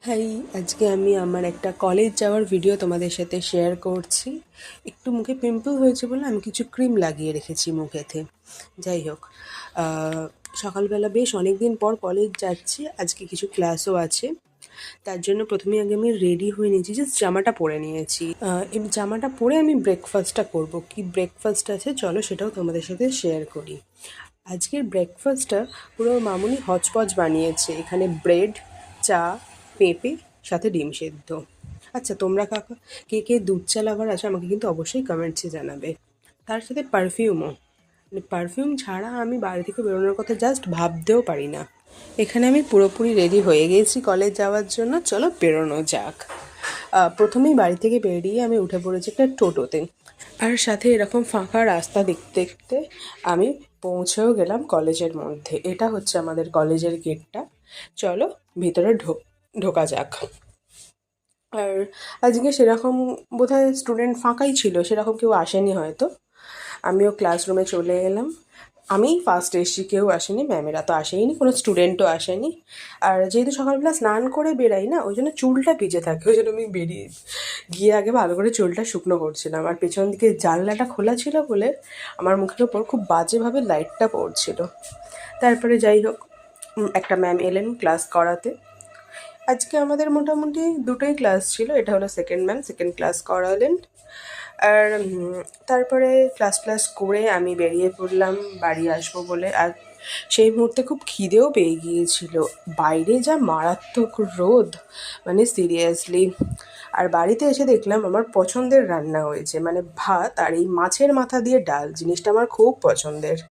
High, আজকে আমি আমার একটা কলেজ যাওয়ার ভিডিও তোমাদের সাথে শেয়ার করছি। একটু মুখে পিম্পল হয়েছে বলে আমি কিছু ক্রিম লাগিয়ে রেখেছি মুখেতে। যাই হোক, সকালবেলা বেশ অনেক দিন পর কলেজ যাচ্ছি, আজকে কিছু ক্লাসও আছে। তার জন্য প্রথমেই আগে আমি রেডি হয়ে নিয়েছি, জাস্ট জামাটা পরে নিয়েছি। এই জামাটা পরে আমি ব্রেকফাস্টটা করব। কি ব্রেকফাস্ট আছে চলো সেটাও তোমাদের সাথে শেয়ার করি। আজকের ব্রেকফাস্টটা পুরো মামুনি হচপচ বানিয়েছে। এখানে ব্রেড, চা, পেঁপে, সাথে ডিম সেদ্ধ। আচ্ছা, তোমরা কাকা কে কে দুধ চা লাভার আছো আমাকে কিন্তু অবশ্যই কমেন্টসে জানাবে। তার সাথে পারফিউমও। মানে পারফিউম ছাড়া আমি বাড়ি থেকে বেরোনোর কথা জাস্ট ভাবতেও পারি না। এখানে আমি পুরোপুরি রেডি হয়ে গেছি কলেজ যাওয়ার জন্য, চলো বেরোনো যাক। প্রথমেই বাড়ি থেকে বেরিয়ে আমি উঠে পড়েছি একটা টোটোতে। আর সাথে এরকম ফাঁকা রাস্তা দেখতে দেখতে আমি পৌঁছেও গেলাম কলেজের মধ্যে। এটা হচ্ছে আমাদের কলেজের গেটটা। চলো ভিতরে ঢোকা যাক। আর আজকে সেরকম বোধহয় স্টুডেন্ট ফাঁকাই ছিল, সেরকম কেউ আসেনি হয়তো। আমিও ক্লাসরুমে চলে এলাম। আমিই ফার্স্ট এসেছি, কেউ আসেনি, ম্যামেরা তো আসেইনি, কোনো স্টুডেন্টও আসেনি। আর যেহেতু সকালবেলা স্নান করে বেরাই না, ওই জন্য চুলটা ভিজে থাকে, ওই জন্য আমি বেরিয়ে গিয়ে আগে ভালো করে চুলটা শুকনো করছিলাম। আর পেছন দিকে জানলাটা খোলা ছিল বলে আমার মুখের ওপর খুব বাজেভাবে লাইটটা পড়ছিল। তারপরে যাই হোক, একটা ম্যাম এলেন ক্লাস করাতে। আজকে আমাদের মোটামুটি দুটোই ক্লাস ছিল, এটা হলো সেকেন্ড ম্যাম, সেকেন্ড ক্লাস করালেন। আর তারপরে ক্লাস করে আমি বেরিয়ে পড়লাম বাড়ি আসবো বলে। আর সেই মুহূর্তে খুব খিদেও পেয়ে গিয়েছিল। বাইরে যা মারাত্মক রোদ, মানে সিরিয়াসলি। আর বাড়িতে এসে দেখলাম আমার পছন্দের রান্না হয়েছে, মানে ভাত আর এই মাছের মাথা দিয়ে ডাল, জিনিসটা আমার খুব পছন্দের।